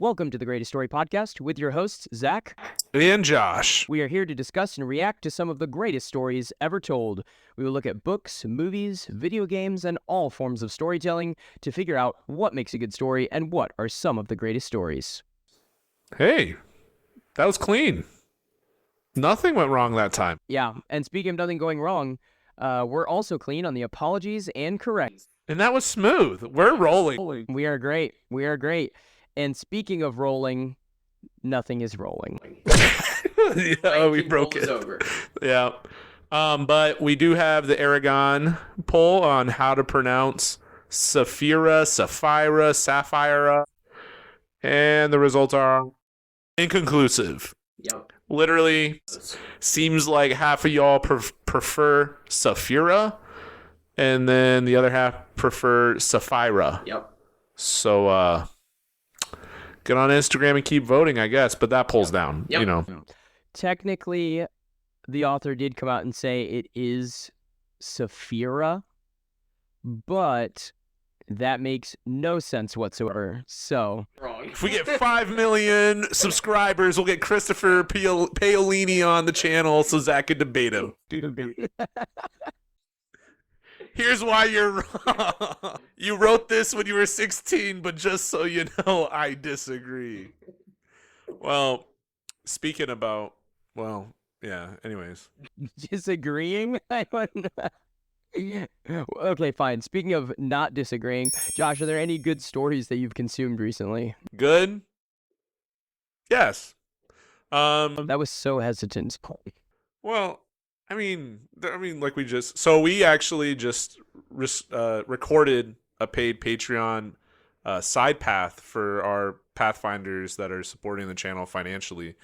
Welcome to the Greatest Story Podcast with your hosts, Zac and Josh. We are here to discuss and react to some of the greatest stories ever told. We will look at books, movies, video games, and all forms of storytelling to figure out what makes a good story and what are some of the greatest stories. Hey, that was clean. Nothing went wrong that time. Yeah, and speaking of nothing going wrong, we're also clean on the apologies and correct. And that was smooth. We're rolling. We are great. We are great. And speaking of rolling, nothing is rolling. Yeah, we broke it. Over. Yeah. But we do have the Aragon poll on how to pronounce Sapphira, Sapphira. And the results are inconclusive. Yep. Literally, seems like half of y'all prefer Sapphira, and then the other half prefer Sapphira. Yep. So, get on Instagram and keep voting, I guess. But that pulls down, Yep. you know. Technically, the author did come out and say it is Sapphira, but that makes no sense whatsoever. So, Wrong. If we get 5 million subscribers, we'll get Christopher Paolini on the channel so Zach can debate him. Here's why you're wrong. You wrote this when you were 16, but just so you know, I disagree. Well, speaking about, anyways. disagreeing? I don't know. Okay, fine. Speaking of not disagreeing, Josh, are there any good stories that you've consumed recently? Good? Yes. That was so hesitant. Well, I mean, like we actually just recorded a paid Patreon side path for our Pathfinders that are supporting the channel financially.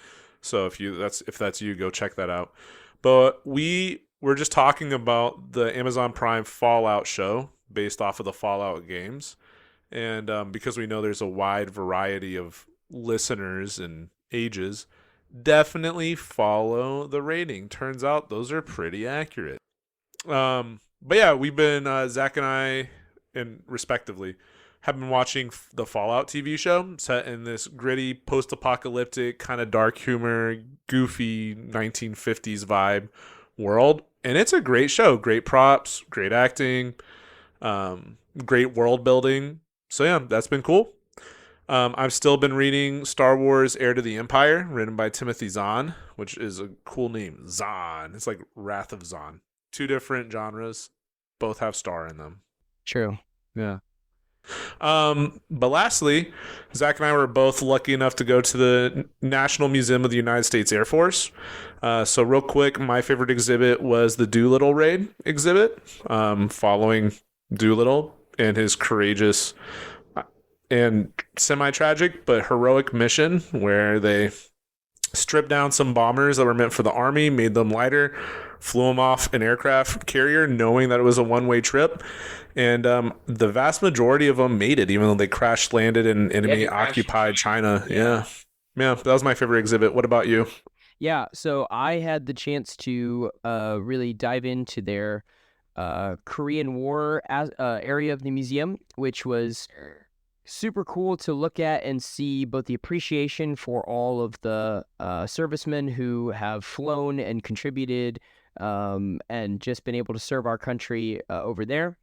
So if that's you, go check that out. But we're just talking about the Amazon Prime Fallout show based off of the Fallout games, and because we know there's a wide variety of listeners and ages. Definitely follow the rating. Turns out those are pretty accurate. But yeah, we've been Zach and I, and respectively, have been watching the Fallout TV show set in this gritty, post-apocalyptic, kind of dark humor, goofy 1950s vibe world, and it's a great show. Great props, great acting, great world building. So yeah, that's been cool. I've still been reading Star Wars Heir to the Empire, written by Timothy Zahn, which is a cool name. Zahn. It's like Wrath of Zahn. Two different genres. Both have star in them. True. Yeah. But lastly, Zach and I were both lucky enough to go to the National Museum of the United States Air Force. So real quick, my favorite exhibit was the Doolittle Raid exhibit, following Doolittle and his courageous and semi-tragic but heroic mission where they stripped down some bombers that were meant for the Army, made them lighter, flew them off an aircraft carrier knowing that it was a one-way trip, and the vast majority of them made it, even though they crash landed in enemy-occupied China. Yeah, that was my favorite exhibit. What about you? Yeah, so I had the chance to really dive into their Korean War area of the museum, which was super cool to look at and see both the appreciation for all of the servicemen who have flown and contributed and just been able to serve our country over there.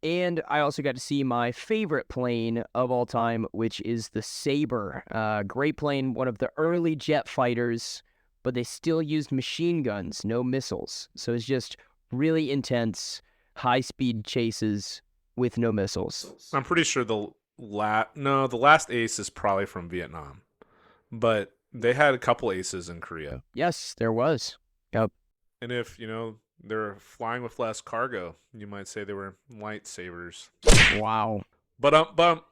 And I also got to see my favorite plane of all time, which is the Sabre. Great plane, one of the early jet fighters, but they still used machine guns, no missiles. So it's just really intense, high-speed chases with no missiles. I'm pretty sure the last ace is probably from Vietnam, but they had a couple aces in Korea. Yes, there was. Yep. And if they're flying with less cargo, you might say they were lightsabers. Wow. But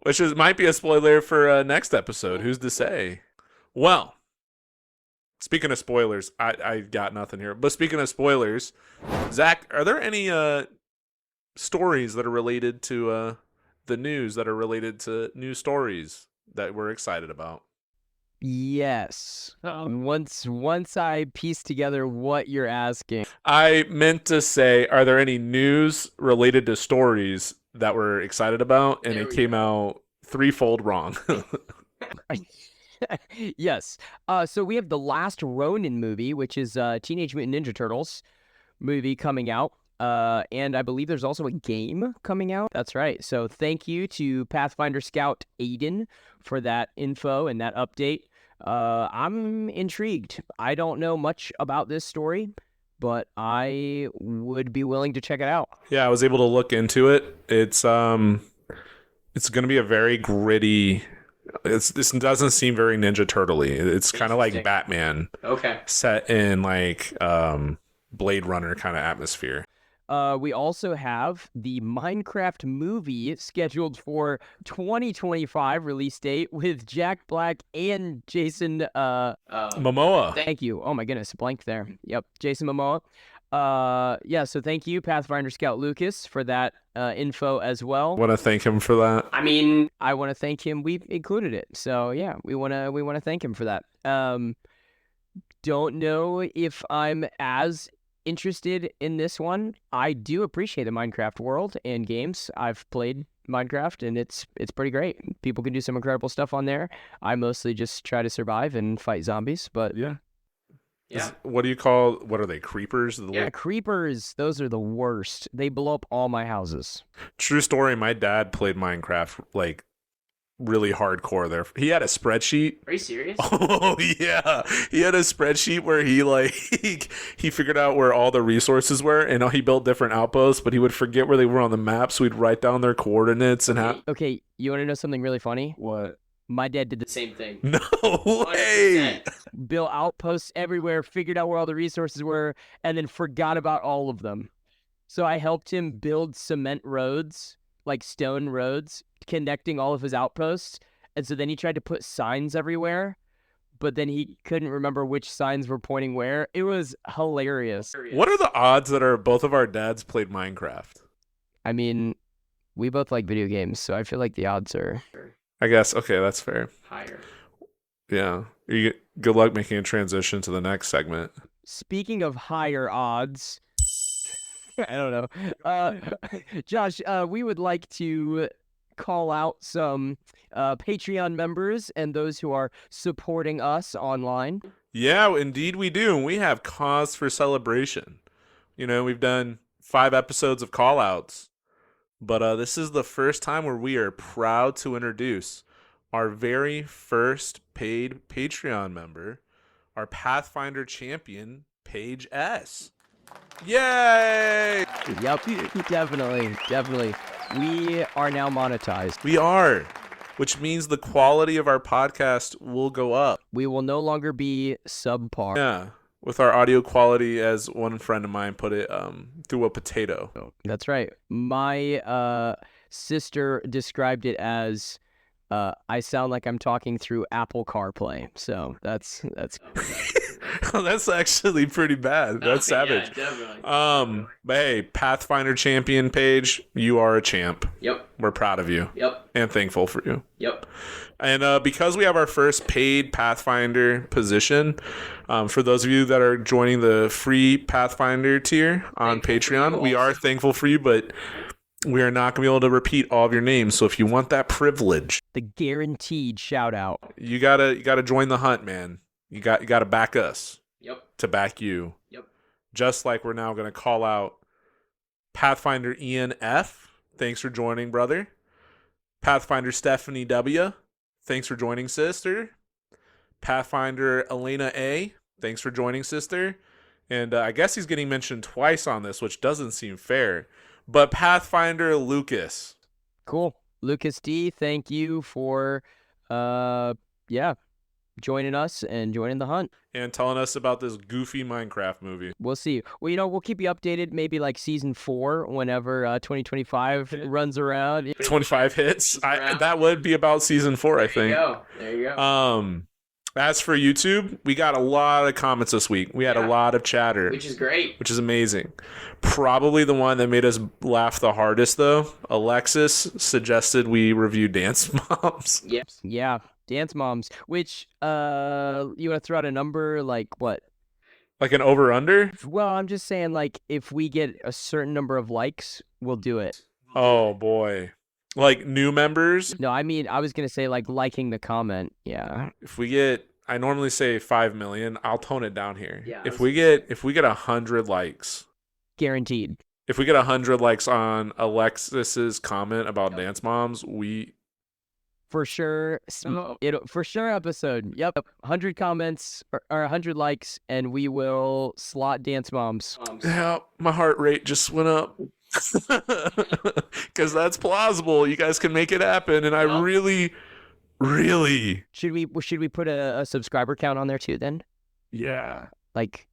which might be a spoiler for next episode. Who's to say? Well, speaking of spoilers, I got nothing here. But speaking of spoilers, Zach, are there any stories that are related to the news, that are related to news stories that we're excited about? Yes. Once I piece together what you're asking. I meant to say, are there any news related to stories that we're excited about, and it came out threefold wrong. Yes. So we have the last Ronin movie, which is Teenage Mutant Ninja Turtles movie coming out. And I believe there's also a game coming out. That's right. So thank you to Pathfinder Scout Aiden for that info and that update. I'm intrigued. I don't know much about this story, but I would be willing to check it out. Yeah, I was able to look into it. It's going to be a very gritty. This doesn't seem very Ninja Turtle-y. It's kind of like Batman. Okay. Set in like Blade Runner kind of atmosphere. We also have the Minecraft movie scheduled for 2025 release date with Jack Black and Jason Momoa. Thank you. Oh my goodness, blank there. Yep, Jason Momoa. Yeah, so thank you, Pathfinder Scout Lucas, for that info as well. Want to thank him for that. I mean, I want to thank him. We included it, so yeah, we want to thank him for that. Don't know if I'm as interested in this one. I do appreciate the Minecraft world and games. I've played Minecraft and it's pretty great. People can do some incredible stuff on there. I mostly just try to survive and fight zombies, but yeah. Yeah. What are they, creepers? Yeah, creepers. Those are the worst. They blow up all my houses. True story. My dad played Minecraft like really hardcore there. He had a spreadsheet. Are you serious? Oh yeah. He had a spreadsheet where he like he figured out where all the resources were, and he built different outposts, but he would forget where they were on the map, so he'd write down their coordinates and how. Okay, you want to know something really funny? What? My dad did the same thing. No way. 100%. Built outposts everywhere, figured out where all the resources were, and then forgot about all of them. So I helped him build cement roads, like stone roads, connecting all of his outposts. And so then he tried to put signs everywhere, but then he couldn't remember which signs were pointing where. It was hilarious. What are the odds that both of our dads played Minecraft? I mean, we both like video games, so I feel like the odds are... I guess, okay, that's fair. Higher. Yeah. Good luck making a transition to the next segment. Speaking of higher odds, I don't know. Josh, we would like to call out some Patreon members and those who are supporting us online. Yeah, indeed we do. And we have cause for celebration. We've done 5 episodes of call-outs. But this is the first time where we are proud to introduce our very first paid Patreon member, our Pathfinder champion, Paige S. Yay! Yep, definitely. We are now monetized. We are, which means the quality of our podcast will go up. We will no longer be subpar. Yeah. With our audio quality, as one friend of mine put it, through a potato. That's right. My sister described it as, I sound like I'm talking through Apple CarPlay. So that's That's actually pretty bad. That's savage. Yeah, definitely. But hey, Pathfinder champion Paige, you are a champ. Yep. We're proud of you. Yep. And thankful for you. Yep. And because we have our first paid Pathfinder position, for those of you that are joining the free Pathfinder tier on Patreon, we are thankful for you, but we are not going to be able to repeat all of your names. So if you want that privilege, the guaranteed shout out, you gotta join the hunt, man. You gotta back us. Yep. To back you. Yep. Just like we're now going to call out Pathfinder Ian F. Thanks for joining, brother. Pathfinder Stephanie W. Thanks for joining, sister. Pathfinder Elena A. Thanks for joining, sister. And I guess he's getting mentioned twice on this, which doesn't seem fair. But Pathfinder Lucas. Cool. Lucas D, thank you for, joining us and joining the hunt. And telling us about this goofy Minecraft movie. We'll see. Well, we'll keep you updated maybe like season 4 whenever 2025 runs around. 25 hits. That would be about season 4, I think. There you go. As for YouTube, we got a lot of comments this week. We had a lot of chatter. Which is great. Which is amazing. Probably the one that made us laugh the hardest, though. Alexis suggested we review Dance Moms. Yep. Yeah. Dance Moms, which, you want to throw out a number, like what? Like an over-under? Well, I'm just saying, like, if we get a certain number of likes, we'll do it. Oh boy. Like new members, No, I mean I was gonna say like liking the comment. Yeah. if we get, I normally say 5 million. I'll tone it down here. Yeah, If we get 100 likes, Guaranteed. if we get 100 likes on Alexis's comment about Dance Moms, we For sure. It for sure episode. Yep. 100 comments or 100 likes, and we will slot Dance Moms. yeah, my heart rate just went up. Because that's plausible. You guys can make it happen, and I really Should we put a subscriber count on there too then? yeah. Like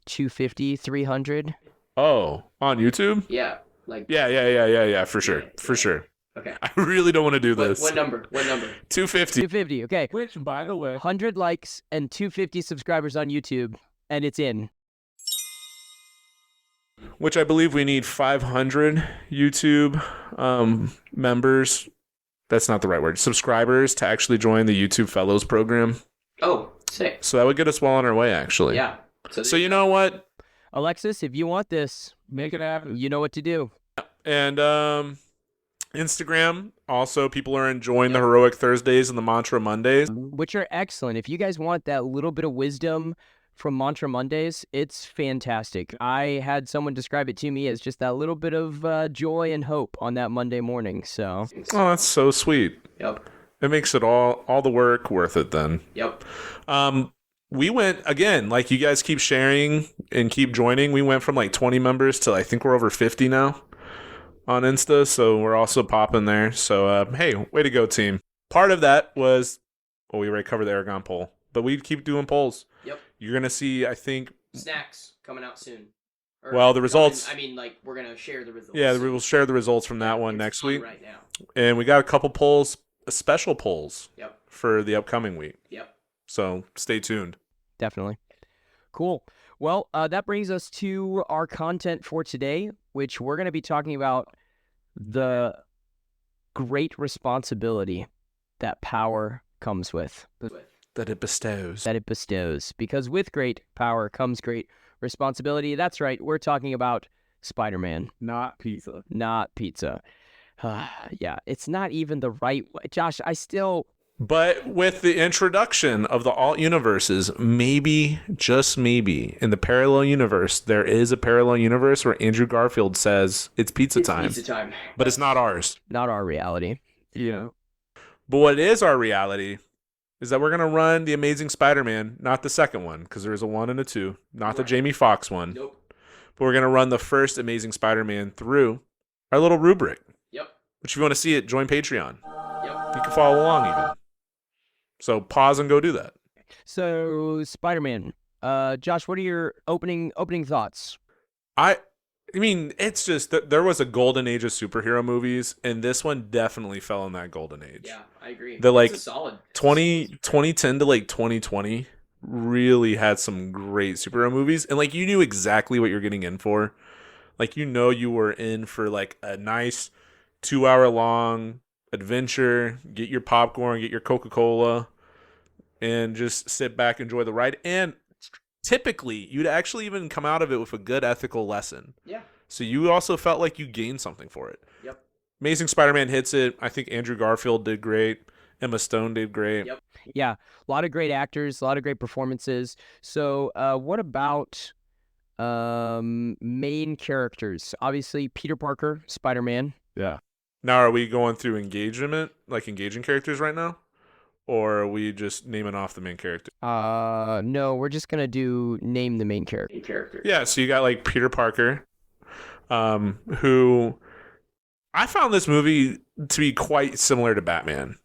250, 300? Oh, on YouTube? Yeah. Like Yeah, for sure. For sure. Okay. I really don't want to do this. What number? 250. 250. Okay. Which, by the way, 100 likes and 250 subscribers on YouTube, and it's in. Which I believe we need 500 YouTube members. That's not the right word. Subscribers to actually join the YouTube Fellows program. Oh, sick. So that would get us well on our way, actually. Yeah. So you know what? Alexis, if you want this, make it happen. you know what to do. And Instagram, also people are enjoying the Heroic Thursdays and the Mantra Mondays. Which are excellent. If you guys want that little bit of wisdom from Mantra Mondays, it's fantastic. I had someone describe it to me as just that little bit of joy and hope on that Monday morning. So, Oh, that's so sweet. yep, It makes it all the work worth it then. yep. We went, again, like you guys keep sharing and keep joining. We went from like 20 members to I think we're over 50 now on Insta. So we're also popping there. So, hey, way to go, team. Part of that was, well, we already covered the Aragon poll, but we keep doing polls. Yep. You're going to see, I think, Snacks coming out soon. Well, the results- like we're gonna share the results. yeah, we'll share the results from that one next week. Right now. And we got a couple polls, special polls Yep. for the upcoming week. Yep. So stay tuned. Definitely. Cool. Well, that brings us to our content for today, which we're going to be talking about the great responsibility that power comes with. That it bestows. Because with great power comes great responsibility. That's right. We're talking about Spider-Man, Not pizza. not pizza. Yeah, it's not even the right way. Josh, But with the introduction of the alt universes, maybe, just maybe, in the parallel universe, there is a parallel universe where Andrew Garfield says it's pizza time. But it's not ours. not our reality. Yeah. But what is our reality is that we're going to run The Amazing Spider-Man, not the second one, because there's a 1 and a 2, not the Jamie Foxx one. Nope. But we're going to run the first Amazing Spider-Man through our little rubric. Yep. Which if you want to see it, join Patreon. Yep. You can follow along even. So pause and go do that. So, Spider-Man. Josh, what are your opening thoughts? I mean, it's just that there was a golden age of superhero movies, and this one definitely fell in that golden age. Yeah, I agree. The like It's a solid 2010 to like 2020 really had some great superhero movies, and like you knew exactly what you're getting in for. Like you were in for like a nice 2-hour long adventure. Get your popcorn, get your Coca-Cola, and just sit back, enjoy the ride. And typically, you'd actually even come out of it with a good ethical lesson. Yeah. So you also felt like you gained something for it. Yep. Amazing Spider-Man hits it. I think Andrew Garfield did great. Emma Stone did great. Yep. Yeah, a lot of great actors, a lot of great performances. So, what about main characters? Obviously, Peter Parker, Spider-Man. Yeah. Now, are we going through engaging characters right now? Or are we just naming off the main character? No, we're just gonna name the main character. Yeah, so you got like Peter Parker, who I found this movie to be quite similar to Batman.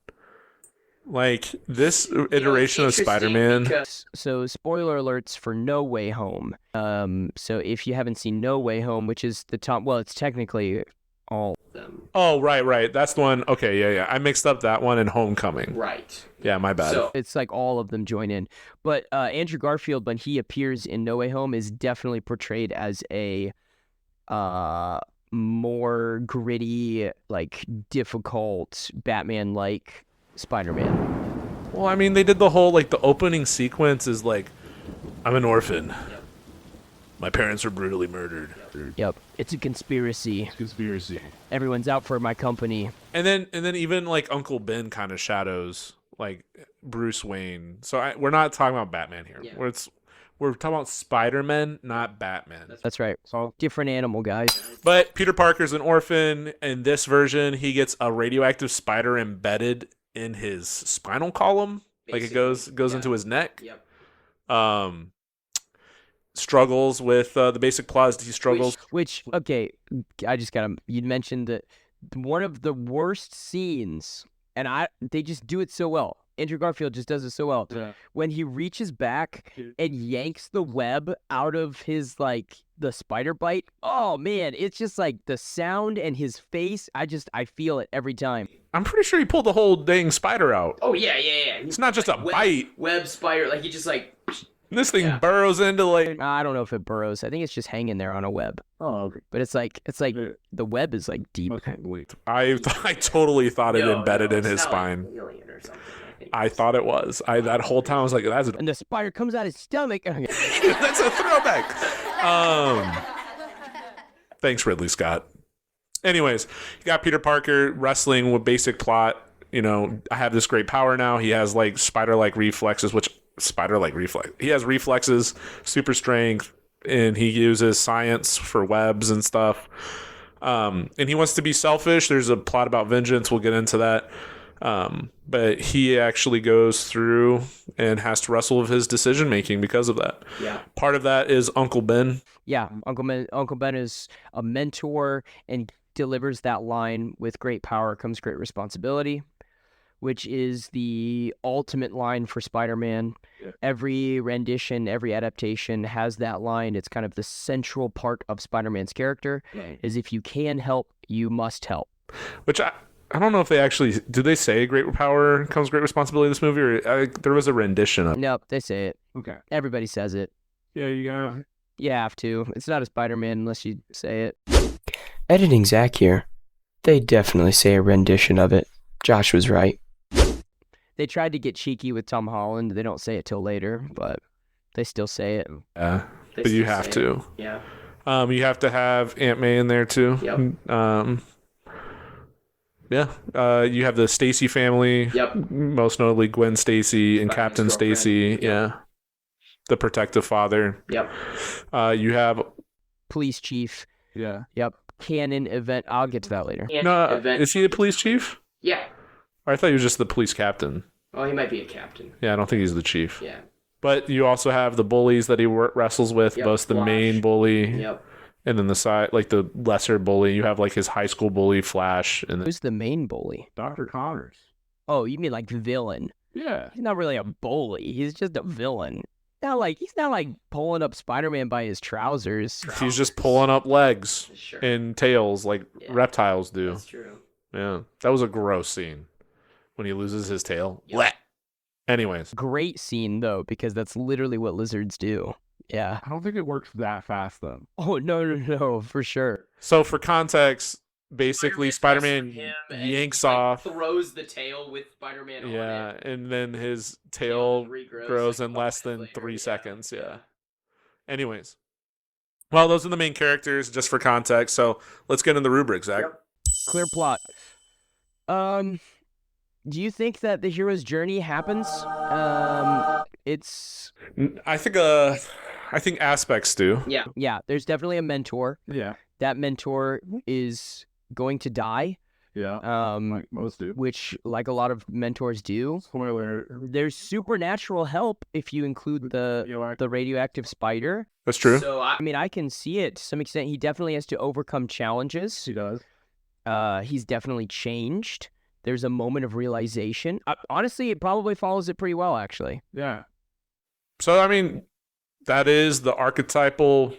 Like this iteration of Spider-Man. So, spoiler alerts for No Way Home. So if you haven't seen No Way Home, which is the top, well, it's technically all of them. Oh, right. That's the one. Okay, yeah. I mixed up that one and Homecoming. Right. Yeah, my bad. So it's like all of them join in. But Andrew Garfield, when he appears in No Way Home, is definitely portrayed as a more gritty, like difficult Batman-like Spider-Man. Well, I mean, they did the whole, like, the opening sequence is like, I'm an orphan. Yep. My parents were brutally murdered. Yep. It's a conspiracy. Conspiracy. Everyone's out for my company. And then even like Uncle Ben kind of shadows like Bruce Wayne. So we're not talking about Batman here. Yeah. We're talking about Spider-Man, not Batman. That's right. So Different animal, guys. But Peter Parker's an orphan. In this version, he gets a radioactive spider embedded in his spinal column. Like it goes into his neck. Yep. Struggles with the basic plot is he struggles. Which okay, I just gotta. You mentioned that one of the worst scenes, and they just do it so well. Andrew Garfield just does it so well. Yeah. When he reaches back and yanks the web out of his like the spider bite. Oh man, it's just like the sound and his face. I feel it every time. I'm pretty sure he pulled the whole dang spider out. Oh yeah. It's not just a bite. Web spider, like he just like. This thing burrows into like. I don't know if it burrows. I think it's just hanging there on a web. Oh, okay. But it's like the web is like deep. Okay, wait. I totally thought it embedded in his spine. I thought it was. That whole time I was like, that's And the spider comes out his stomach. that's a throwback. Thanks, Ridley Scott. Anyways, you got Peter Parker wrestling with basic plot. You know, I have this great power now. He has like spider-like reflexes, he has reflexes, super strength, and he uses science for webs and stuff. And he wants to be selfish. There's a plot about vengeance. We'll get into that. But he actually goes through and has to wrestle with his decision making because of that. Yeah. Part of that is Uncle Ben. Yeah, Uncle Ben is a mentor and delivers that line: with great power comes great responsibility, which is the ultimate line for Spider-Man. Yeah. Every rendition, every adaptation has that line. It's kind of the central part of Spider-Man's character, is if you can help, you must help. Which I don't know if they actually... Do they say great power comes great responsibility in this movie? Or there was a rendition of... Nope, they say it. Okay. Everybody says it. Yeah, you got. You have to. It's not a Spider-Man unless you say it. Editing Zach here. They definitely say a rendition of it. Josh was right. They tried to get cheeky with Tom Holland. They don't say it till later, but they still say it. Yeah, but you have to. Yeah. You have to have Aunt May in there too. Yep. You have the Stacy family. Yep. Most notably Gwen Stacy and Captain Stacy. Yep. Yeah. The protective father. Yep. You have... Police chief. Yeah. Yep. Canon event. I'll get to that later. Is he the police chief? Yeah. Or I thought he was just the police captain. Oh, he might be a captain. Yeah, I don't think he's the chief. Yeah. But you also have the bullies that he wrestles with, Yep, both the Flash. main bully Yep. and then the side, like the lesser bully. You have like his high school bully, Flash. And Who's the main bully? Dr. Connors. Oh, you mean like villain? Yeah. He's not really a bully. He's just a villain. He's not like pulling up Spider-Man by his trousers. he's just pulling up legs Sure. and tails like reptiles do. That's true. Yeah, that was a gross scene when he loses his tail. Yep. Anyways, Great scene though, because that's literally what lizards do. Yeah. I don't think it works that fast though. Oh no, for sure. so for context, basically Spider-Man yanks off. throws the tail with Spider-Man Yeah, and then his tail grows in less than 3 seconds. Yeah. Anyways, well, those are the main characters, just for context. So let's get in the rubric, Zach. Yep. Clear plot. Do you think that the hero's journey happens? It's I think aspects do. yeah. There's definitely a mentor. Yeah. That mentor is going to die. Yeah. Like most do. Which, like a lot of mentors do. Spoiler. There's supernatural help if you include the radioactive spider. That's true. So I mean, I can see it to some extent. He definitely has to overcome challenges. He does. He's definitely changed. There's a moment of realization. Honestly, it probably follows it pretty well, actually. Yeah. So I mean, that is the archetypal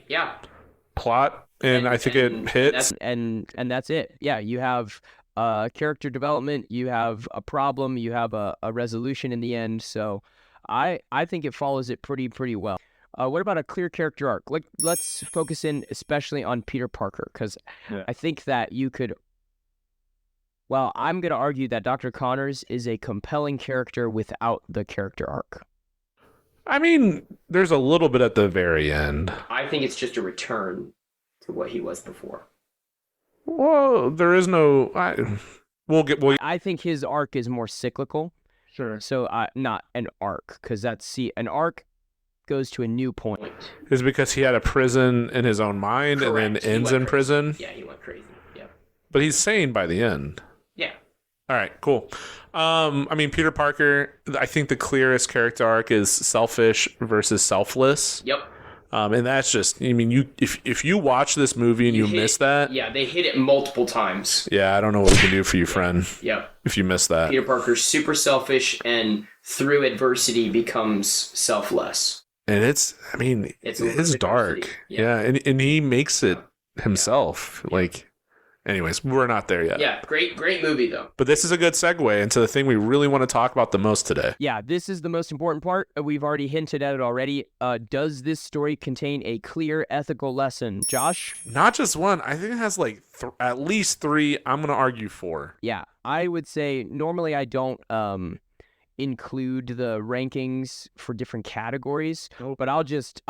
plot, and I think it hits. And that's it. Yeah, you have character development, you have a problem, you have a resolution in the end. So I think it follows it pretty well. What about a clear character arc? Let's focus in especially on Peter Parker, because I think that you could... Well, I'm going to argue that Dr. Connors is a compelling character without the character arc. I mean, there's a little bit at the very end. I think it's just a return to what he was before. Well, there is no. I think his arc is more cyclical. Sure. So not an arc, because an arc goes to a new point. Is because he had a prison in his own mind. Correct. And then ends in prison. Yeah, he went crazy. Yeah. But he's sane by the end. Yeah. All right, cool. I mean, Peter Parker, I think the clearest character arc is selfish versus selfless. Yep. And that's just, I mean, if you watch this movie and you miss that. Yeah, they hit it multiple times. Yeah, I don't know what we can do for you, friend. Yep. If you miss that. Peter Parker's super selfish and through adversity becomes selfless. And it's dark. Yeah, and he makes it himself. Yeah. Like, anyways, we're not there yet. Yeah, great movie, though. But this is a good segue into the thing we really want to talk about the most today. Yeah, this is the most important part. We've already hinted at it already. Does this story contain a clear ethical lesson? Josh? Not just one. I think it has like at least 3. I'm going to argue 4. Yeah, I would say normally I don't include the rankings for different categories, but I'll just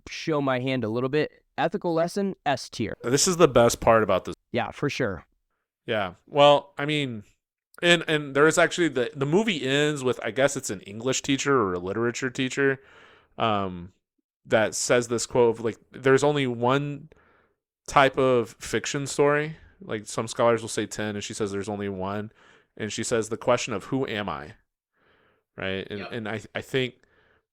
show my hand a little bit. Ethical lesson, S tier. This is the best part about this. Yeah, for sure. Yeah. Well, I mean, and there is actually the movie ends with, I guess it's an English teacher or a literature teacher that says this quote of like, there's only one type of fiction story. Like some scholars will say 10, and she says there's only one. And she says the question of who am I? Right. And, and I think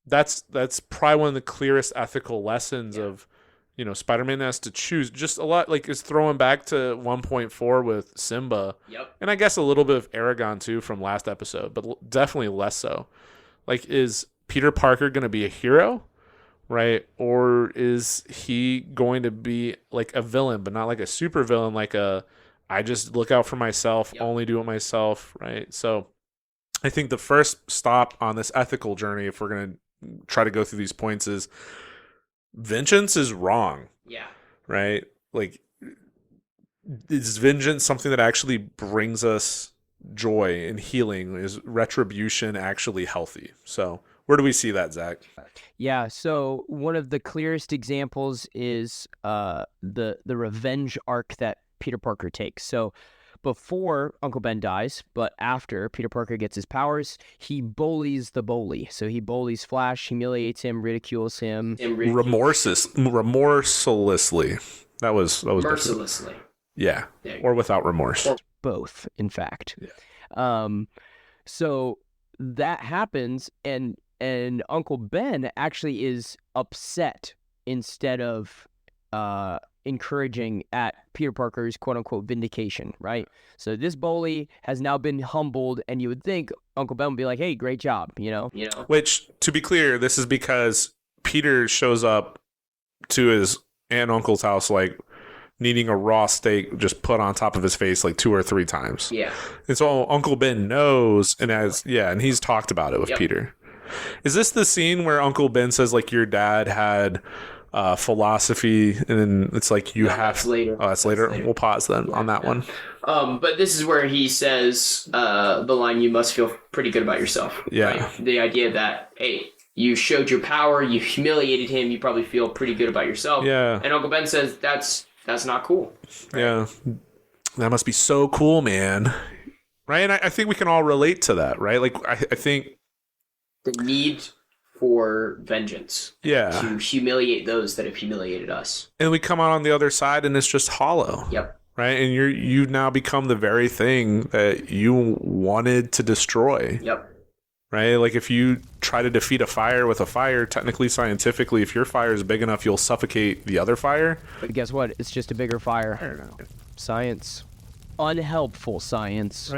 that's probably one of the clearest ethical lessons of, you know, Spider-Man has to choose just a lot, like is throwing back to 1.4 with Simba. Yep. And I guess a little bit of Aragon too from last episode, but definitely less so. Like, is Peter Parker going to be a hero? Right. Or is he going to be like a villain, but not like a super villain, like I just look out for myself, only do it myself. Right. So I think the first stop on this ethical journey, if we're going to try to go through these points, is vengeance is wrong. Yeah. Right? Like, is vengeance something that actually brings us joy and healing? Is retribution actually healthy? So where do we see that, Zach? Yeah, so one of the clearest examples is the revenge arc that Peter Parker takes. So before Uncle Ben dies, but after Peter Parker gets his powers, he bullies the bully. So he bullies Flash, humiliates him, ridicules him. Remorselessly. That was mercilessly. Different. Yeah. Or without remorse. Or both, in fact. Yeah. So that happens, and Uncle Ben actually is upset instead of encouraging at Peter Parker's quote-unquote vindication, right? So this bully has now been humbled, and you would think Uncle Ben would be like, hey, great job, you know? Which, to be clear, this is because Peter shows up to his aunt and uncle's house, like, needing a raw steak just put on top of his face like 2 or 3 times. Yeah. And so Uncle Ben knows, and and he's talked about it with Peter. Is this the scene where Uncle Ben says, like, your dad had philosophy, and then it's like you have that's later. Oh, that's later. We'll pause then on that one. But this is where he says the line, you must feel pretty good about yourself. Yeah. Right? The idea that, hey, you showed your power, you humiliated him, you probably feel pretty good about yourself. Yeah. And Uncle Ben says that's not cool. Right? Yeah. That must be so cool, man. Right? And I think we can all relate to that, right? Like, I think the need for vengeance. Yeah. To humiliate those that have humiliated us. And we come out on the other side and it's just hollow. Yep. Right? And you now become the very thing that you wanted to destroy. Yep. Right? Like, if you try to defeat a fire with a fire, technically, scientifically, if your fire is big enough, you'll suffocate the other fire. But guess what? It's just a bigger fire. I don't know. Science. Unhelpful science.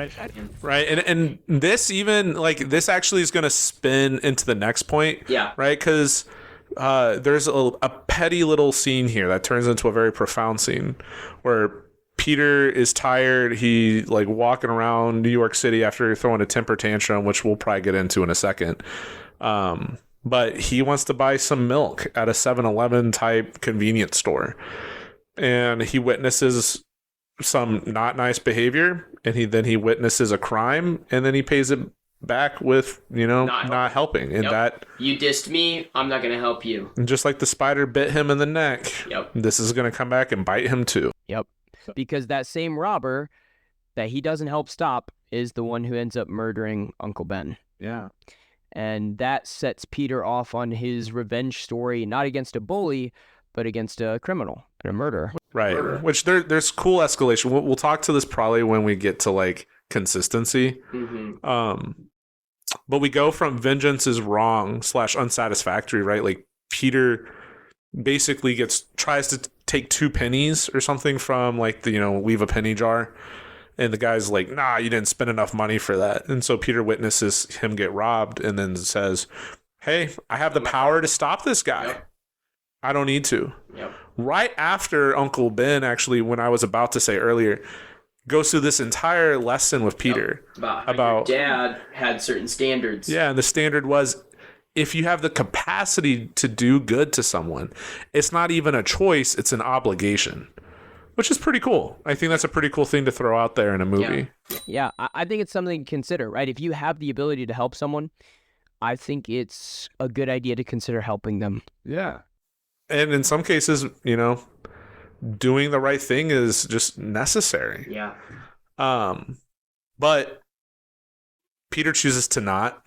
Right. And this even, like, this actually is going to spin into the next point. Yeah. Right? Because there's a petty little scene here that turns into a very profound scene where Peter is tired. He, like, walking around New York City after throwing a temper tantrum, which we'll probably get into in a second. But he wants to buy some milk at a 7-Eleven type convenience store. And he witnesses some not nice behavior, and he witnesses a crime, and then he pays it back with, Not not helping. And that, you dissed me, I'm not going to help you. and just like the spider bit him in the neck, this is going to come back and bite him too. Yep. Because that same robber that he doesn't help stop is the one who ends up murdering Uncle Ben. Yeah. And that sets Peter off on his revenge story, not against a bully, but against a criminal and a murderer. Right. Which there's cool escalation. We'll talk to this probably when we get to like consistency. But we go from vengeance is wrong / unsatisfactory, right? Like Peter basically tries to take 2 pennies or something from like the, leave a penny jar. And the guy's like, nah, you didn't spend enough money for that. And so Peter witnesses him get robbed and then says, hey, I have the power to stop this guy. I don't need to. Right after Uncle Ben, actually, when I was about to say earlier, goes through this entire lesson with Peter about your dad had certain standards. Yeah, and the standard was, if you have the capacity to do good to someone, it's not even a choice, it's an obligation. Which is pretty cool. I think that's a pretty cool thing to throw out there in a movie. Yeah, I think it's something to consider, right? If you have the ability to help someone, I think it's a good idea to consider helping them. Yeah. And in some cases, doing the right thing is just necessary. Yeah. But Peter chooses to not.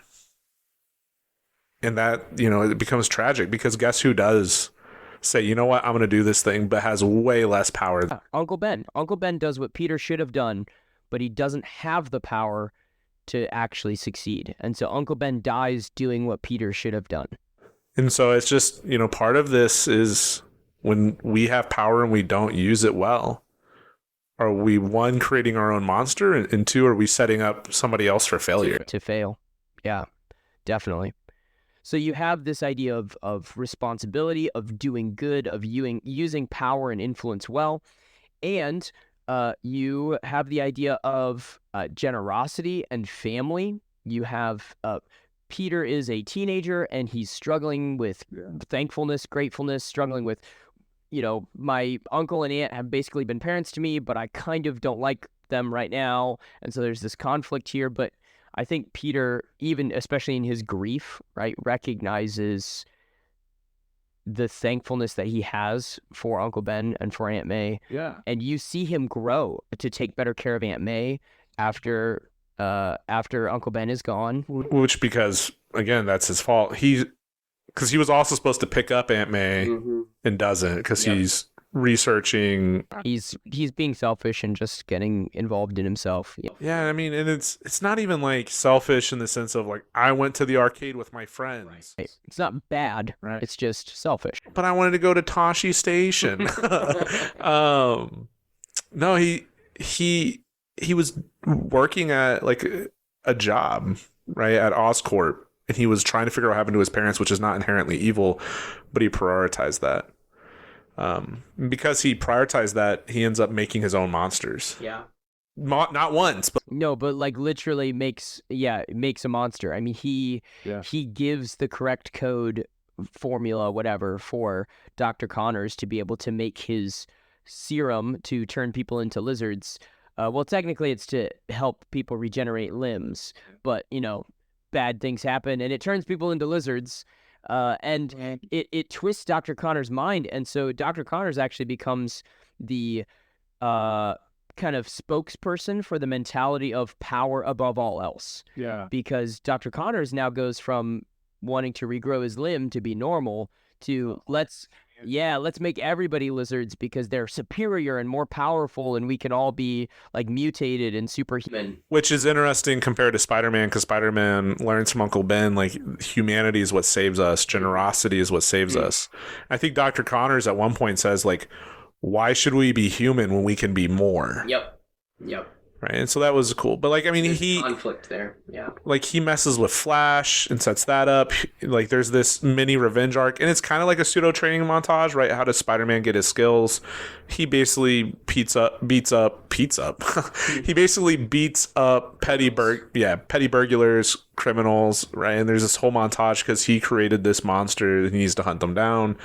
And that, it becomes tragic because guess who does say, you know what, I'm going to do this thing, but has way less power. Uncle Ben. Uncle Ben does what Peter should have done, but he doesn't have the power to actually succeed. And so Uncle Ben dies doing what Peter should have done. And so it's just, part of this is when we have power and we don't use it well. Are we, 1, creating our own monster, and 2, are we setting up somebody else for failure? To fail. Yeah, definitely. So you have this idea of responsibility, of doing good, of using power and influence well, and you have the idea of generosity and family. You have Peter is a teenager and he's struggling with thankfulness, gratefulness, struggling with, my uncle and aunt have basically been parents to me, but I kind of don't like them right now. And so there's this conflict here, but I think Peter, even especially in his grief, right, recognizes the thankfulness that he has for Uncle Ben and for Aunt May. Yeah. And you see him grow to take better care of Aunt May after Uncle Ben is gone. Which, because, again, that's his fault. Because he was also supposed to pick up Aunt May and doesn't, because he's researching. He's being selfish and just getting involved in himself. Yeah, I mean, and it's not even like selfish in the sense of like, I went to the arcade with my friends. Right. It's not bad. Right. It's just selfish. But I wanted to go to Toshi Station. No, he was working at like a job, right, at Oscorp, and he was trying to figure out what happened to his parents, which is not inherently evil, but he prioritized that. Because he prioritized that, he ends up making his own monsters. Yeah. Not once, but no, but like literally makes a monster. I mean, he gives the correct code formula, whatever, for Dr. Connors to be able to make his serum to turn people into lizards. Well, technically it's to help people regenerate limbs, but bad things happen and it turns people into lizards. And it twists Dr. Connors' mind, and so Dr. Connors actually becomes the kind of spokesperson for the mentality of power above all else. Yeah. Because Dr. Connors now goes from wanting to regrow his limb to be normal to let's make everybody lizards because they're superior and more powerful and we can all be like mutated and superhuman. Which is interesting compared to Spider-Man, because Spider-Man learns from Uncle Ben, like, humanity is what saves us. Generosity is what saves us. I think Dr. Connors at one point says, like, why should we be human when we can be more? Yep. Right, and so that was cool. But like, I mean, there's conflict there. Yeah. Like, he messes with Flash and sets that up. Like, there's this mini revenge arc, and it's kind of like a pseudo training montage, right? How does Spider-Man get his skills? He basically beats up. He basically beats up petty burglars, criminals, right? And there's this whole montage because he created this monster and he needs to hunt them down.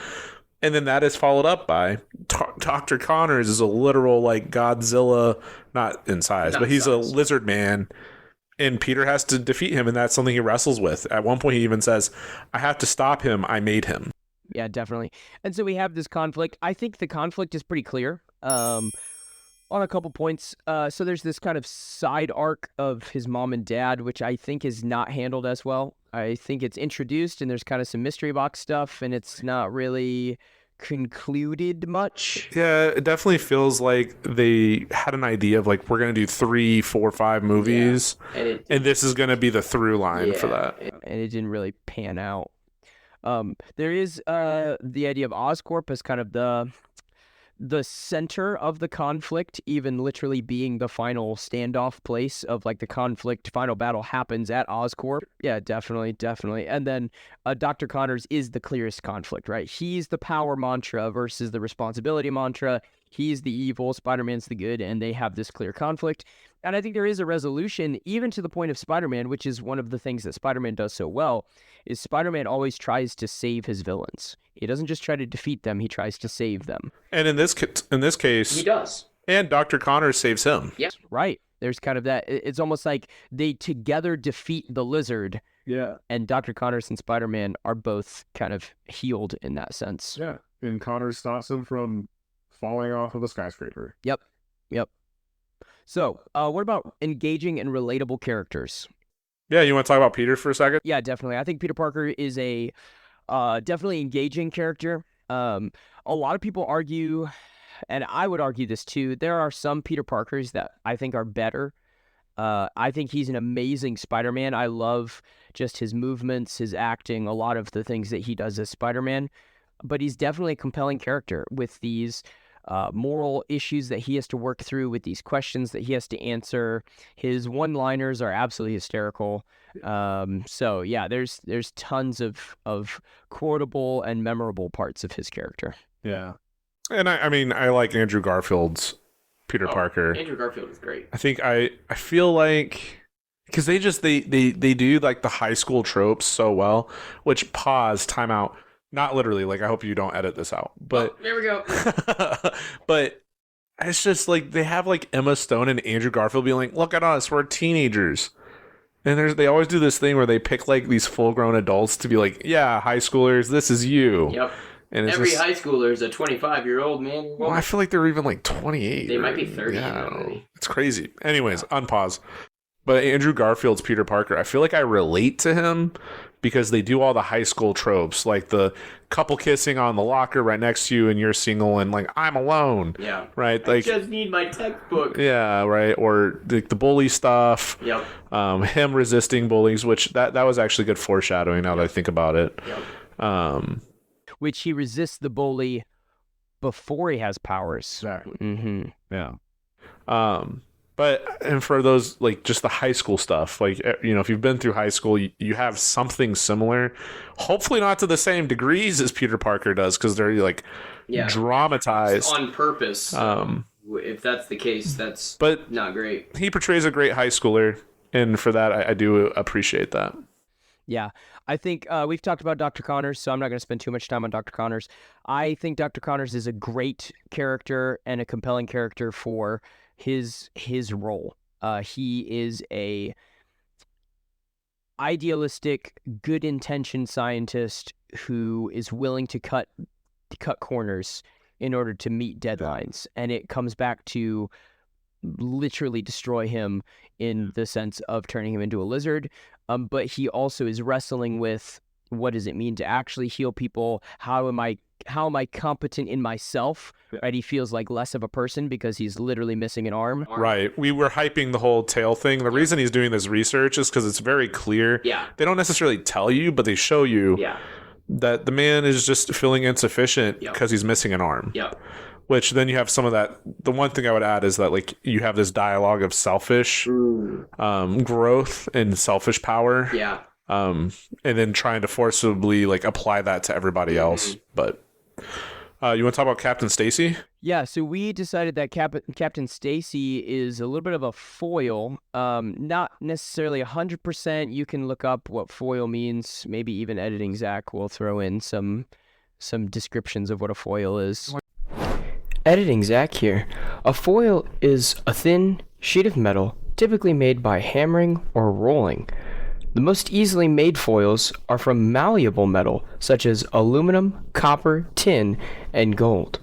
And then that is followed up by Dr. Connors is a literal like Godzilla, not in size, but he's a lizard man. and Peter has to defeat him, and that's something he wrestles with. At one point, he even says, "I have to stop him. I made him." Yeah, definitely. And so we have this conflict. I think the conflict is pretty clear on a couple points. So there's this kind of side arc of his mom and dad, which I think is not handled as well. I think it's introduced, and there's kind of some mystery box stuff, and it's not really concluded much. Yeah, it definitely feels like they had an idea of like, we're gonna do 3, 4, 5 movies, and this is gonna be the through line for that. And it didn't really pan out. There is the idea of Oscorp as kind of the center of the conflict, even literally being the final standoff place of like the conflict. Final battle happens at Oscorp. Yeah, definitely. And then Dr. Connors is the clearest conflict, right? He's the power mantra versus the responsibility mantra. He's the evil, Spider-Man's the good, and they have this clear conflict. And I think there is a resolution, even to the point of Spider-Man, which is one of the things that Spider-Man does so well, is Spider-Man always tries to save his villains. He doesn't just try to defeat them, he tries to save them. And in this case, he does. And Dr. Connors saves him. Yes, right. There's kind of that. It's almost like they together defeat the Lizard. Yeah. And Dr. Connors and Spider-Man are both kind of healed in that sense. Yeah. And Connors stops him from falling off of a skyscraper. Yep. So, what about engaging and relatable characters? Yeah, you want to talk about Peter for a second? Yeah, definitely. I think Peter Parker is a definitely engaging character. A lot of people argue, and I would argue this too, there are some Peter Parkers that I think are better. I think he's an amazing Spider-Man. I love just his movements, his acting, a lot of the things that he does as Spider-Man. But he's definitely a compelling character with these moral issues that he has to work through, with these questions that he has to answer. His one-liners are absolutely hysterical. So yeah, there's tons of quotable and memorable parts of his character. Yeah. And I mean, I like Andrew Garfield's Peter Parker. Andrew Garfield is great. I think I feel like, because they do like the high school tropes so well, which time out. Not literally, like I hope you don't edit this out. But there we go. But it's just like they have like Emma Stone and Andrew Garfield being like, "Look at us, we're teenagers." And they always do this thing where they pick like these full-grown adults to be like, "Yeah, high schoolers, this is you." Yep. And it's every high schooler is a 25-year-old man. Well, I feel like they're even like 28. They might be 30. Yeah, it's crazy. Anyways, unpause. But Andrew Garfield's Peter Parker, I feel like I relate to him because they do all the high school tropes, like the couple kissing on the locker right next to you and you're single and like, I'm alone. Yeah. Right? Like, I just need my textbook. Yeah, right. Or the bully stuff. Yep. Him resisting bullies, which that was actually good foreshadowing now that I think about it. Yep. Which he resists the bully before he has powers. Exactly. Mm-hmm. Yeah. And for those, like, just the high school stuff, like, you know, if you've been through high school, you have something similar. Hopefully not to the same degrees as Peter Parker does, because they're, like, dramatized. On purpose. If that's the case, that's not great. He portrays a great high schooler, and for that, I do appreciate that. Yeah. I think we've talked about Dr. Connors, so I'm not going to spend too much time on Dr. Connors. I think Dr. Connors is a great character and a compelling character for his role. He is a idealistic, good-intentioned scientist who is willing to cut corners in order to meet deadlines, and it comes back to literally destroy him in the sense of turning him into a lizard. But he also is wrestling with, what does it mean to actually heal people? How am I competent in myself? Yeah. Right? He feels like less of a person because he's literally missing an arm. Right. We were hyping the whole tail thing. The reason he's doing this research is because it's very clear. Yeah. They don't necessarily tell you, but they show you that the man is just feeling insufficient because he's missing an arm. Yeah. Which then you have some of that. The one thing I would add is that, like, you have this dialogue of selfish growth and selfish power. Yeah. And then trying to forcibly, like, apply that to everybody else. But you want to talk about Captain Stacy? Yeah, so we decided that Captain Stacy is a little bit of a foil. Not necessarily 100%. You can look up what foil means. Maybe even editing Zach will throw in some descriptions of what a foil is. Editing Zach here. A foil is a thin sheet of metal typically made by hammering or rolling. The most easily made foils are from malleable metal, such as aluminum, copper, tin, and gold.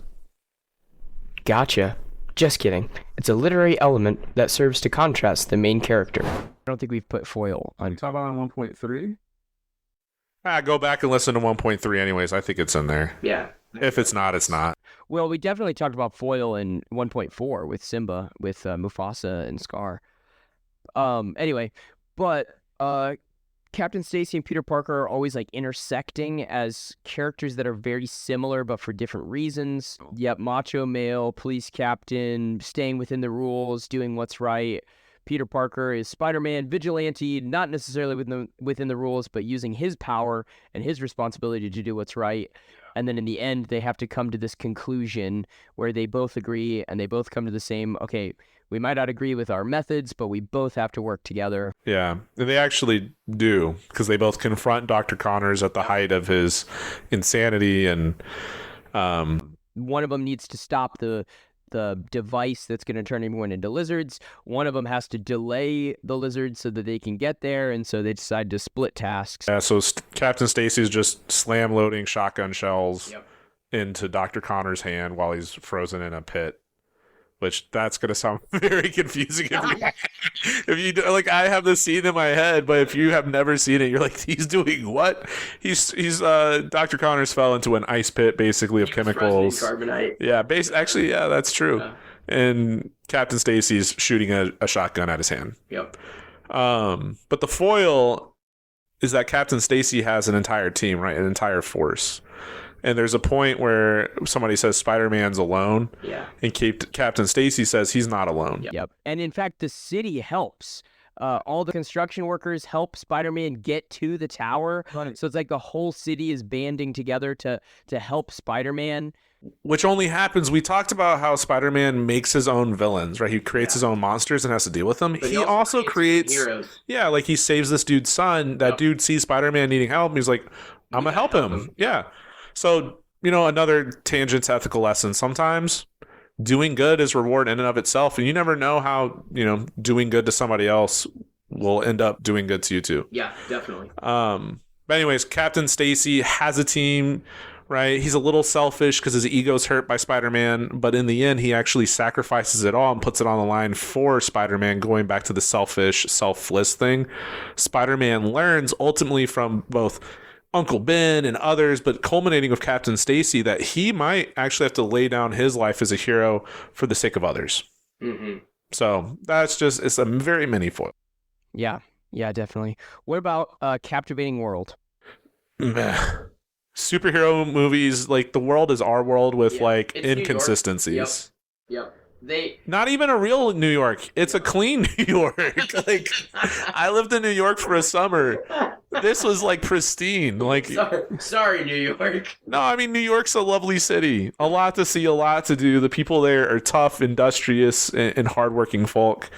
Gotcha. Just kidding. It's a literary element that serves to contrast the main character. I don't think we've put foil You on. talk about on 1.3? Go back and listen to 1.3 anyways. I think it's in there. Yeah. If it's not, it's not. Well, we definitely talked about foil in 1.4 with Simba, with Mufasa and Scar. Anyway, but Captain Stacy and Peter Parker are always like intersecting as characters that are very similar but for different reasons. Yep, macho male, police captain, staying within the rules, doing what's right. Peter Parker is Spider-Man, vigilante, not necessarily within the rules, but using his power and his responsibility to do what's right. And then in the end, they have to come to this conclusion where they both agree and they both come to the same, okay, we might not agree with our methods, but we both have to work together. Yeah, they actually do, because they both confront Dr. Connors at the height of his insanity, and one of them needs to stop the device that's going to turn everyone into lizards. One of them has to delay the lizards so that they can get there, and so they decide to split tasks. yeah, so Captain Stacy's just slam loading shotgun shells into Dr. Connor's hand while he's frozen in a pit. Which that's gonna sound very confusing if you do, like, I have this scene in my head, but if you have never seen it, you're like, he's doing what? He's Dr. Connors fell into an ice pit basically of chemicals. Carbonite. Yeah, actually, yeah, that's true. Yeah. And Captain Stacy's shooting a shotgun at his hand. Yep. But the foil is that Captain Stacy has an entire team, right? An entire force. And there's a point where somebody says Spider-Man's alone. Yeah. And Captain Stacy says he's not alone. Yep. And in fact, the city helps. All the construction workers help Spider-Man get to the tower. Right. So it's like the whole city is banding together to help Spider-Man. Which only happens. We talked about how Spider-Man makes his own villains, right? He creates his own monsters and has to deal with them. He also creates heroes. Yeah, like he saves this dude's son. That dude sees Spider-Man needing help, and he's like, I'm gonna help him. Yeah. So, another tangent's ethical lesson. Sometimes doing good is reward in and of itself, and you never know how, doing good to somebody else will end up doing good to you too. Yeah, definitely. But anyways, Captain Stacy has a team, right? He's a little selfish because his ego's hurt by Spider-Man, but in the end, he actually sacrifices it all and puts it on the line for Spider-Man, going back to the selfish, selfless thing. Spider-Man learns ultimately from both Uncle Ben and others, but culminating with Captain Stacy, that he might actually have to lay down his life as a hero for the sake of others. Mm-hmm. So it's a very mini foil. Yeah, definitely. What about Captivating World? Superhero movies, like, the world is our world with like inconsistencies. Yep. Not even a real New York. It's a clean New York. Like, I lived in New York for a summer. This was like pristine. Like, sorry, New York. No, I mean, New York's a lovely city. A lot to see, a lot to do. The people there are tough, industrious, and hardworking folk.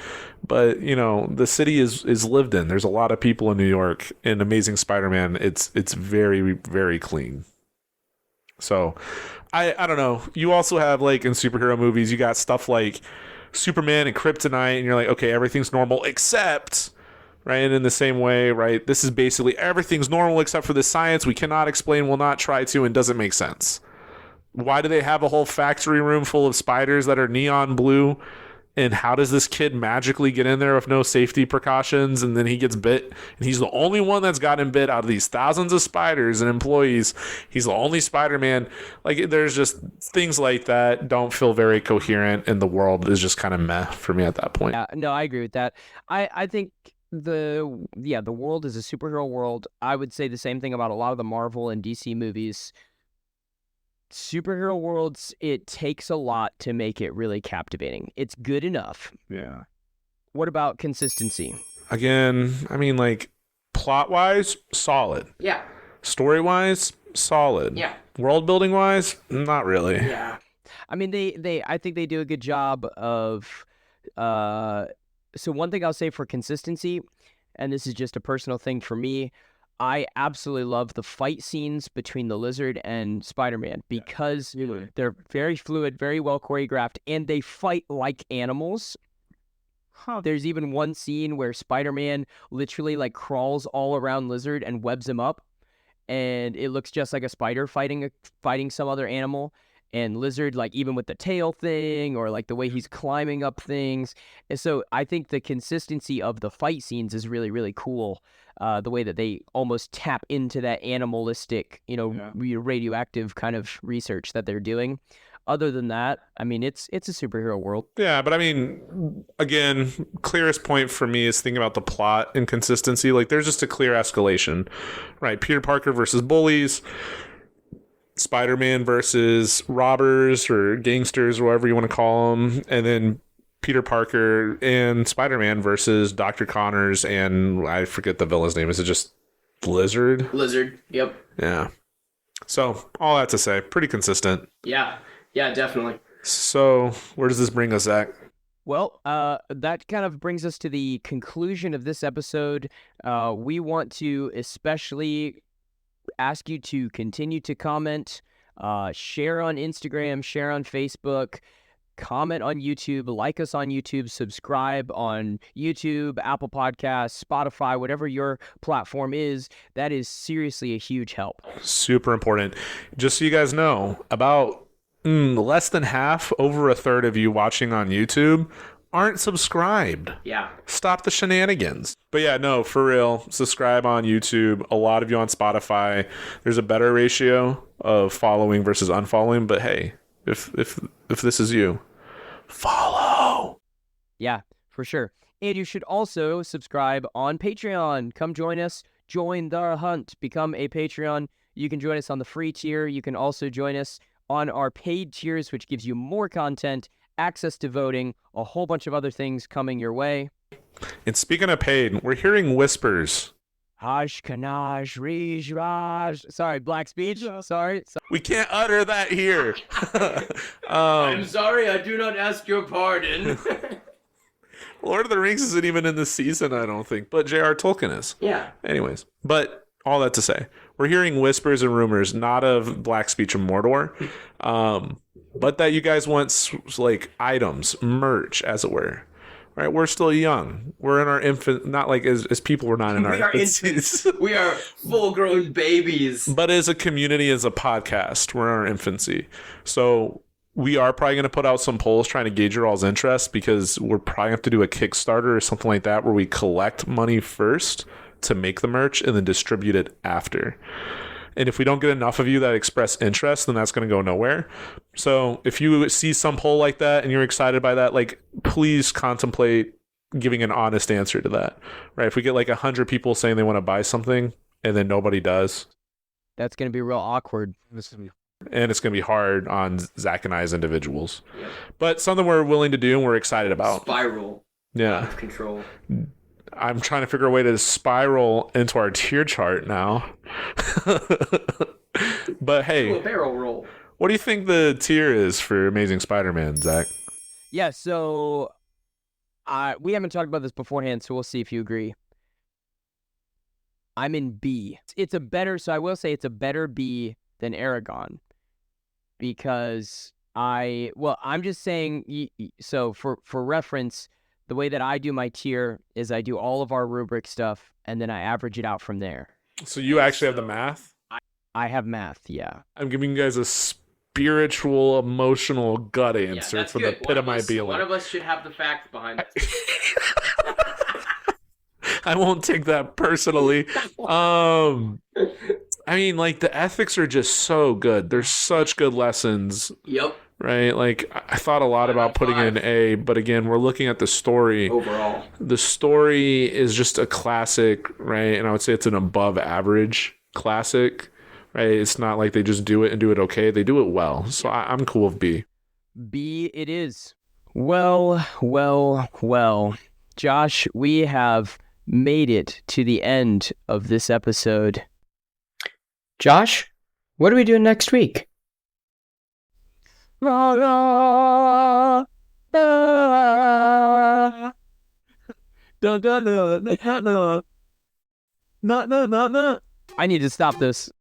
But, the city is lived in. There's a lot of people in New York. In Amazing Spider-Man, it's very, very clean. So, I don't know. You also have, like, in superhero movies, you got stuff like Superman and Kryptonite, and you're like, okay, everything's normal except, right? And in the same way, right, this is basically everything's normal except for the science we cannot explain, will not try to, and doesn't make sense. Why do they have a whole factory room full of spiders that are neon blue? And how does this kid magically get in there with no safety precautions, and then he gets bit, and he's the only one that's gotten bit out of these thousands of spiders and employees. He's the only Spider-Man. Like, there's just things like that don't feel very coherent, and the world is just kind of meh for me at that point. Yeah, no, I agree with that. I think the world is a superhero world. I would say the same thing about a lot of the Marvel and DC movies. Superhero worlds, it takes a lot to make it really captivating. It's good enough. Yeah. What about consistency? Again, I mean, like, plot-wise, solid. Yeah. Story-wise, solid. Yeah. World-building-wise, not really. Yeah. I mean, I think they do a good job of, so one thing I'll say for consistency, and this is just a personal thing for me, I absolutely love the fight scenes between the Lizard and Spider-Man because they're very fluid, very well choreographed, and they fight like animals. There's even one scene where Spider-Man literally like crawls all around Lizard and webs him up, and it looks just like a spider fighting some other animal. And Lizard, like even with the tail thing or like the way he's climbing up things. And so I think the consistency of the fight scenes is really, really cool. The way that they almost tap into that animalistic, radioactive kind of research that they're doing. Other than that, I mean, it's a superhero world. Yeah, but I mean, again, clearest point for me is thinking about the plot and consistency. Like, there's just a clear escalation, right? Peter Parker versus bullies, Spider-Man versus robbers or gangsters, or whatever you want to call them, and then Peter Parker and Spider-Man versus Dr. Connors and I forget the villain's name. Is it just Lizard? Lizard, yep. Yeah. So, all that to say, pretty consistent. Yeah, definitely. So, where does this bring us, Zach? Well, that kind of brings us to the conclusion of this episode. We want to especially ask you to continue to comment, share on Instagram, share on Facebook, comment on YouTube, like us on YouTube, subscribe on YouTube, Apple Podcasts, Spotify, whatever your platform is. That is seriously a huge help. Super important. Just so you guys know, about less than half, over a third of you watching on YouTube aren't subscribed. Yeah. Stop the shenanigans. But yeah, no, for real, subscribe on YouTube. A lot of you on Spotify. There's a better ratio of following versus unfollowing, but hey, if this is you, follow. Yeah, for sure. And you should also subscribe on Patreon. Come join us. Join the hunt. Become a Patreon. You can join us on the free tier. You can also join us on our paid tiers, which gives you more content, access to voting, a whole bunch of other things coming your way. And speaking of paid, we're hearing whispers. Hashkanaj, Rij, Raj. Sorry, black speech. Sorry. We can't utter that here. I'm sorry, I do not ask your pardon. Lord of the Rings isn't even in this season, I don't think, but J.R. Tolkien is. Yeah. Anyways, but all that to say, we're hearing whispers and rumors, not of black speech of Mordor, but that you guys want like items, merch, as it were. Right, we're still young. We're in our infant, not like as people, we're not in our infancies. We are full-grown babies. But as a community, as a podcast, we're in our infancy. So we are probably going to put out some polls trying to gauge your all's interest, because we're probably have to do a Kickstarter or something like that where we collect money first to make the merch and then distribute it after. And if we don't get enough of you that express interest, then that's going to go nowhere. So if you see some poll like that and you're excited by that, like, please contemplate giving an honest answer to that, right? If we get like 100 people saying they want to buy something and then nobody does, that's going to be real awkward. And it's going to be hard on Zach and I as individuals. Yeah. But something we're willing to do and we're excited about. Spiral. Yeah. Out of control. I'm trying to figure a way to spiral into our tier chart now. But hey, do a barrel roll. What do you think the tier is for Amazing Spider-Man, Zach? Yeah, so we haven't talked about this beforehand, so we'll see if you agree. I'm in B. So I will say it's a better B than Aragon, because I'm just saying, so for reference, the way that I do my tier is I do all of our rubric stuff, and then I average it out from there. So you actually have the math? I have math, yeah. I'm giving you guys a spiritual, emotional gut answer from the pit of my being. One of us should have the facts behind it. I won't take that personally. I mean, like, the ethics are just so good. They're such good lessons. Yep. Right? Like, I thought a lot about putting in an A, but again, we're looking at the story. Overall. The story is just a classic, right? And I would say it's an above average classic, right? It's not like they just do it and do it okay. They do it well. So I'm cool with B. B it is. Well. Josh, we have made it to the end of this episode. Josh, what are we doing next week? I need to stop this.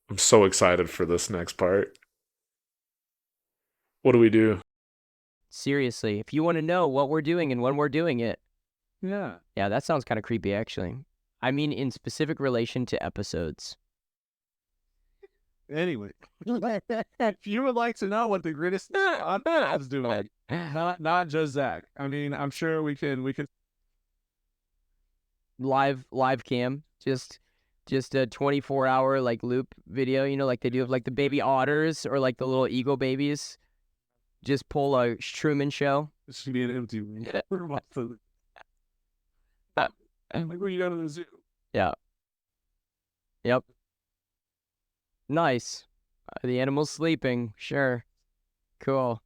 I'm so excited for this next part. What do we do? Seriously, if you want to know what we're doing and when we're doing it, Yeah. yeah, that sounds kind of creepy, actually. I mean, in specific relation to episodes. Anyway, if you would like to know what the greatest podcasts doing, not just Zach. I mean, I'm sure we can Live cam, just a 24-hour like loop video, like they do of like the baby otters or like the little eagle babies. Just pull a Truman Show. It should be an empty room. Like when you go to the zoo. Yeah. Yep. Nice. The animal's sleeping. Sure. Cool.